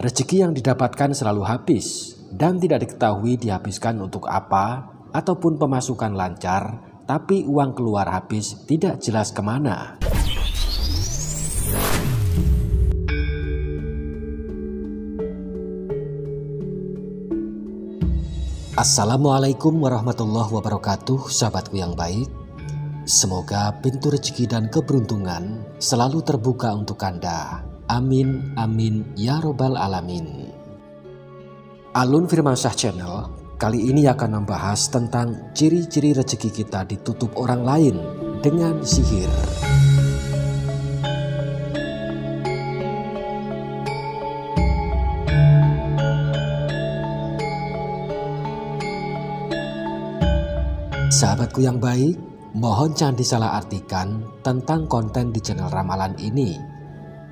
Rezeki yang didapatkan selalu habis dan tidak diketahui dihabiskan untuk apa ataupun pemasukan lancar, tapi uang keluar habis tidak jelas kemana. Assalamualaikum warahmatullahi wabarakatuh, sahabatku yang baik. Semoga pintu rezeki dan keberuntungan selalu terbuka untuk Anda. Amin, amin, ya robbal alamin. Alun Firmansyah Channel kali ini akan membahas tentang ciri-ciri rezeki kita ditutup orang lain dengan sihir. Sahabatku yang baik, mohon jangan disalahartikan tentang konten di channel ramalan ini,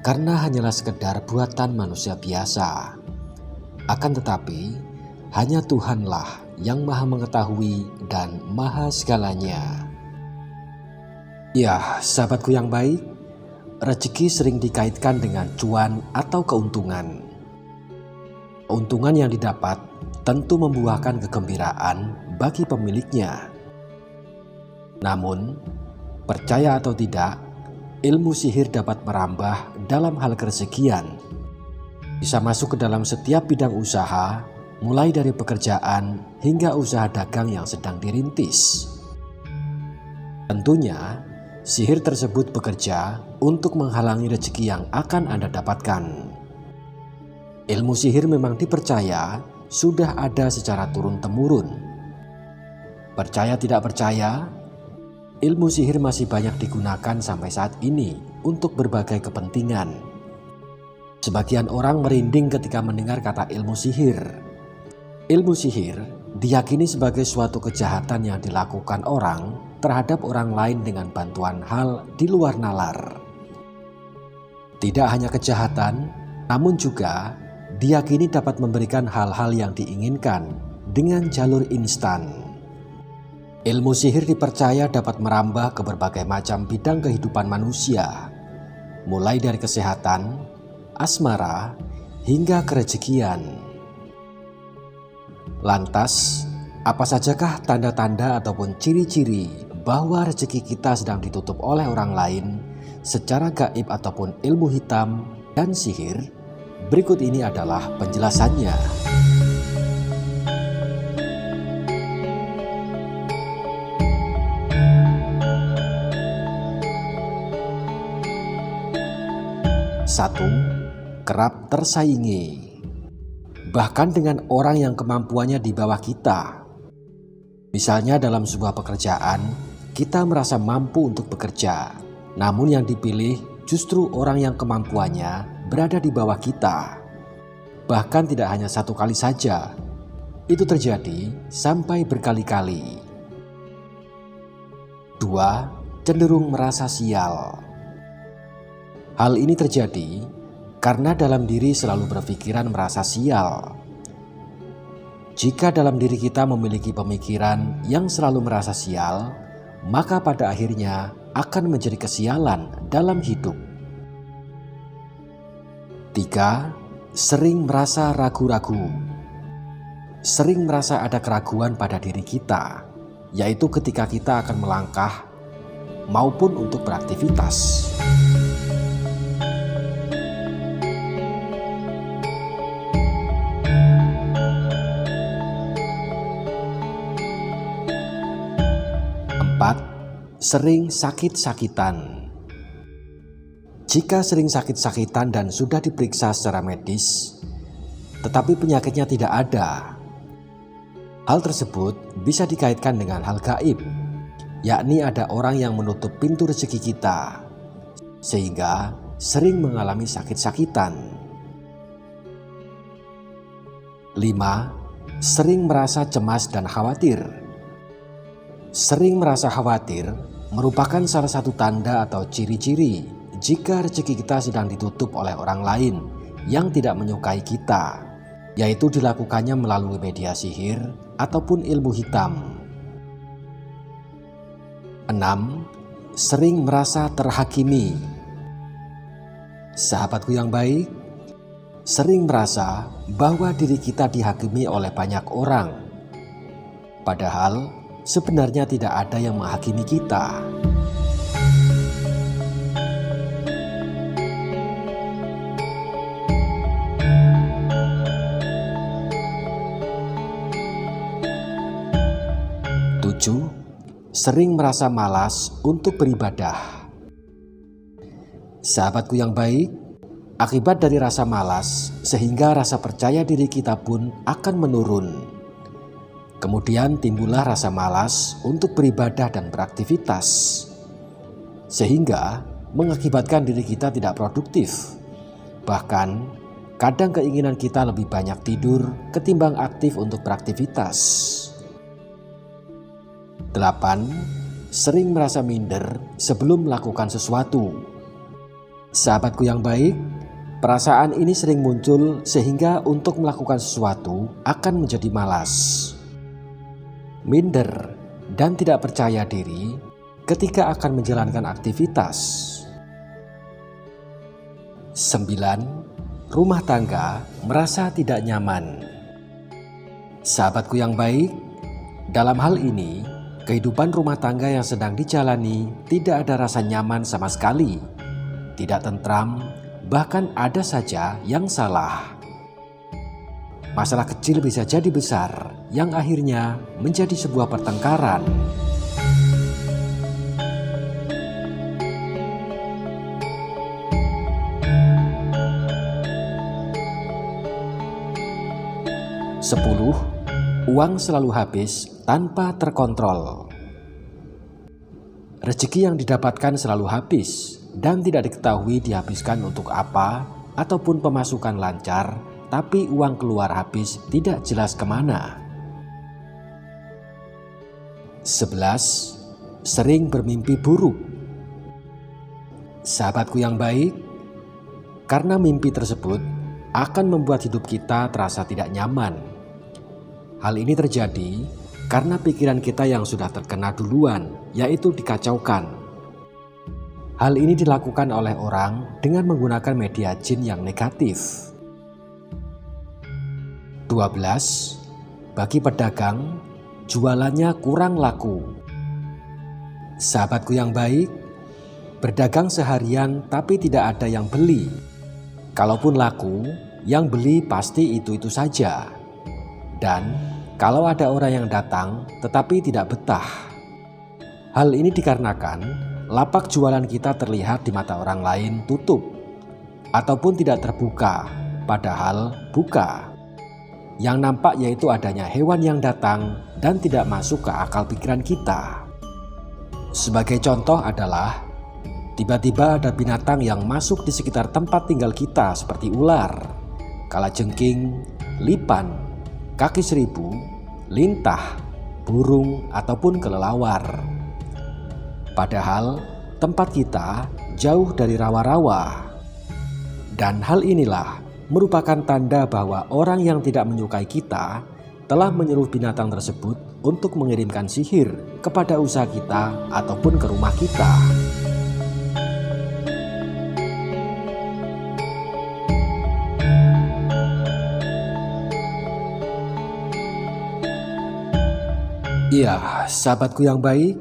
karena hanyalah sekedar buatan manusia biasa. Akan tetapi, hanya Tuhanlah yang maha mengetahui dan maha segalanya. Ya, sahabatku yang baik, rezeki sering dikaitkan dengan cuan atau keuntungan. Keuntungan yang didapat tentu membuahkan kegembiraan bagi pemiliknya. Namun, percaya atau tidak, ilmu sihir dapat merambah dalam hal kerezekian. Bisa masuk ke dalam setiap bidang usaha, mulai dari pekerjaan hingga usaha dagang yang sedang dirintis. Tentunya, sihir tersebut bekerja untuk menghalangi rezeki yang akan Anda dapatkan. Ilmu sihir memang dipercaya sudah ada secara turun-temurun. Percaya tidak percaya, ilmu sihir masih banyak digunakan sampai saat ini untuk berbagai kepentingan. Sebagian orang merinding ketika mendengar kata ilmu sihir. Ilmu sihir diyakini sebagai suatu kejahatan yang dilakukan orang terhadap orang lain dengan bantuan hal di luar nalar. Tidak hanya kejahatan, namun juga diyakini dapat memberikan hal-hal yang diinginkan dengan jalur instan. Ilmu sihir dipercaya dapat merambah ke berbagai macam bidang kehidupan manusia, mulai dari kesehatan, asmara, hingga kerezekian. Lantas, apa sajakah tanda-tanda ataupun ciri-ciri bahwa rezeki kita sedang ditutup oleh orang lain secara gaib ataupun ilmu hitam dan sihir? Berikut ini adalah penjelasannya. Satu, kerap tersaingi. Bahkan dengan orang yang kemampuannya di bawah kita. Misalnya dalam sebuah pekerjaan, kita merasa mampu untuk bekerja. Namun yang dipilih justru orang yang kemampuannya berada di bawah kita. Bahkan tidak hanya satu kali saja. Itu terjadi sampai berkali-kali. Dua, cenderung merasa sial. Hal ini terjadi karena dalam diri selalu berpikiran merasa sial. Jika dalam diri kita memiliki pemikiran yang selalu merasa sial, maka pada akhirnya akan menjadi kesialan dalam hidup. 3. Sering merasa ragu-ragu. Sering merasa ada keraguan pada diri kita, yaitu ketika kita akan melangkah maupun untuk beraktivitas. 4. Sering sakit-sakitan. Jika sering sakit-sakitan dan sudah diperiksa secara medis, tetapi penyakitnya tidak ada, hal tersebut bisa dikaitkan dengan hal gaib, yakni ada orang yang menutup pintu rezeki kita, sehingga sering mengalami sakit-sakitan. 5. Sering merasa cemas dan khawatir. Sering merasa khawatir merupakan salah satu tanda atau ciri-ciri jika rezeki kita sedang ditutup oleh orang lain yang tidak menyukai kita, yaitu dilakukannya melalui media sihir ataupun ilmu hitam. 6. Sering merasa terhakimi. Sahabatku yang baik, sering merasa bahwa diri kita dihakimi oleh banyak orang. Padahal sebenarnya tidak ada yang menghakimi kita. Sering merasa malas untuk beribadah. Sahabatku yang baik, akibat dari rasa malas sehingga rasa percaya diri kita pun akan menurun. Kemudian timbullah rasa malas untuk beribadah dan beraktivitas, sehingga mengakibatkan diri kita tidak produktif. Bahkan kadang keinginan kita lebih banyak tidur ketimbang aktif untuk beraktivitas. 8. Sering merasa minder sebelum melakukan sesuatu. Sahabatku yang baik, perasaan ini sering muncul sehingga untuk melakukan sesuatu akan menjadi malas, minder, dan tidak percaya diri ketika akan menjalankan aktivitas. 9. Rumah tangga merasa tidak nyaman. Sahabatku yang baik, dalam hal ini kehidupan rumah tangga yang sedang dijalani tidak ada rasa nyaman sama sekali, tidak tentram, bahkan ada saja yang salah. Masalah kecil bisa jadi besar, yang akhirnya menjadi sebuah pertengkaran. Sepuluh, uang selalu habis tanpa terkontrol. Rezeki yang didapatkan selalu habis dan tidak diketahui dihabiskan untuk apa, ataupun pemasukan lancar tapi uang keluar habis tidak jelas kemana. 11. Sering bermimpi buruk. Sahabatku yang baik, karena mimpi tersebut akan membuat hidup kita terasa tidak nyaman. Hal ini terjadi karena pikiran kita yang sudah terkena duluan, yaitu dikacaukan. Hal ini dilakukan oleh orang dengan menggunakan media jin yang negatif. 12. Bagi pedagang, jualannya kurang laku. Sahabatku yang baik, berdagang seharian tapi tidak ada yang beli. Kalaupun laku, yang beli pasti itu-itu saja. Dan kalau ada orang yang datang tetapi tidak betah. Hal ini dikarenakan lapak jualan kita terlihat di mata orang lain tutup ataupun tidak terbuka, padahal buka. Yang nampak yaitu adanya hewan yang datang dan tidak masuk ke akal pikiran kita. Sebagai contoh adalah tiba-tiba ada binatang yang masuk di sekitar tempat tinggal kita seperti ular, kalajengking, lipan, kaki seribu, lintah, burung, ataupun kelelawar. Padahal tempat kita jauh dari rawa-rawa. Dan hal inilah merupakan tanda bahwa orang yang tidak menyukai kita telah menyuruh binatang tersebut untuk mengirimkan sihir kepada usaha kita ataupun ke rumah kita. Ya, sahabatku yang baik,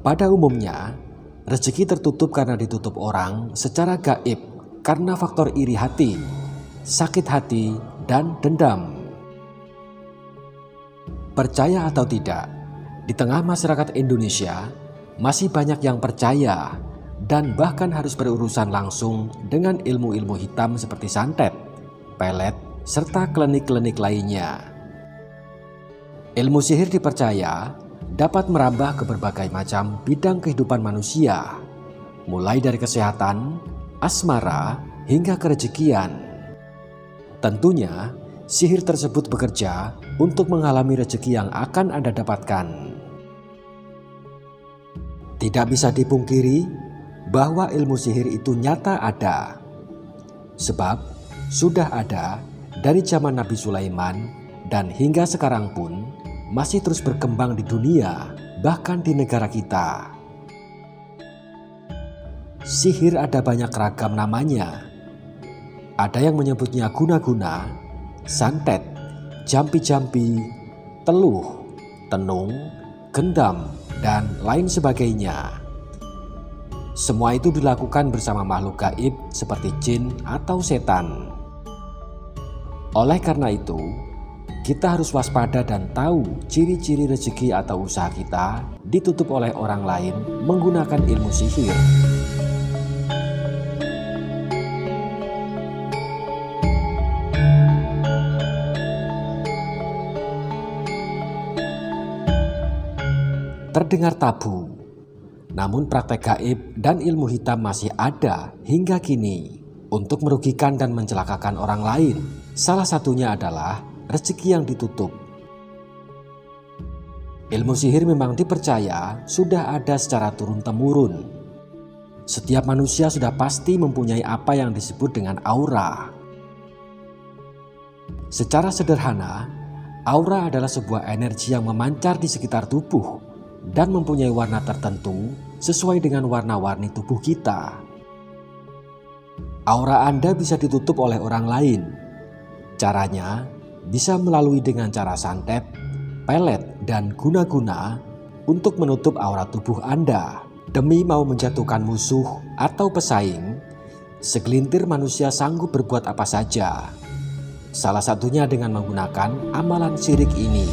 pada umumnya rezeki tertutup karena ditutup orang secara gaib karena faktor iri hati, sakit hati, dan dendam. Percaya atau tidak, di tengah masyarakat Indonesia masih banyak yang percaya dan bahkan harus berurusan langsung dengan ilmu-ilmu hitam seperti santet, pelet, serta klinik-klinik lainnya. Ilmu sihir dipercaya dapat merambah ke berbagai macam bidang kehidupan manusia, mulai dari kesehatan, asmara, hingga kerejekian. Tentunya, sihir tersebut bekerja untuk menghalangi rezeki yang akan Anda dapatkan. Tidak bisa dipungkiri bahwa ilmu sihir itu nyata ada. Sebab sudah ada dari zaman Nabi Sulaiman dan hingga sekarang pun masih terus berkembang di dunia, bahkan di negara kita. Sihir ada banyak ragam namanya. Ada yang menyebutnya guna-guna, santet, jampi-jampi, teluh, tenung, gendam, dan lain sebagainya. Semua itu dilakukan bersama makhluk gaib seperti jin atau setan. Oleh karena itu, kita harus waspada dan tahu ciri-ciri rezeki atau usaha kita ditutup oleh orang lain menggunakan ilmu sihir. Terdengar tabu, namun praktek gaib dan ilmu hitam masih ada hingga kini untuk merugikan dan mencelakakan orang lain. Salah satunya adalah rezeki yang ditutup. Ilmu sihir memang dipercaya sudah ada secara turun-temurun. Setiap manusia sudah pasti mempunyai apa yang disebut dengan aura. Secara sederhana, aura adalah sebuah energi yang memancar di sekitar tubuh dan mempunyai warna tertentu sesuai dengan warna-warni tubuh kita. Aura Anda bisa ditutup oleh orang lain. Caranya bisa melalui dengan cara santet, pelet, dan guna-guna untuk menutup aura tubuh Anda. Demi mau menjatuhkan musuh atau pesaing, segelintir manusia sanggup berbuat apa saja. Salah satunya dengan menggunakan amalan syirik ini.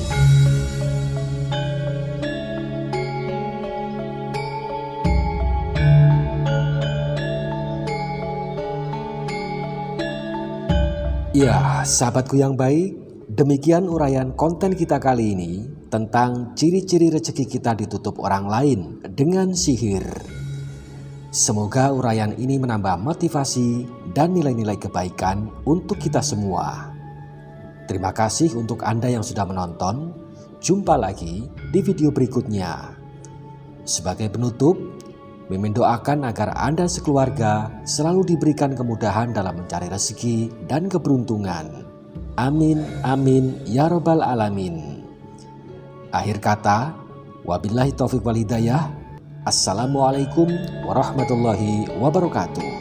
Ya, sahabatku yang baik, demikian uraian konten kita kali ini tentang ciri-ciri rezeki kita ditutup orang lain dengan sihir. Semoga uraian ini menambah motivasi dan nilai-nilai kebaikan untuk kita semua. Terima kasih untuk Anda yang sudah menonton. Jumpa lagi di video berikutnya. Sebagai penutup, Mimin doakan agar Anda sekeluarga selalu diberikan kemudahan dalam mencari rezeki dan keberuntungan. Amin, amin, ya robbal alamin. Akhir kata, wabillahi taufiq wal hidayah. Assalamualaikum warahmatullahi wabarakatuh.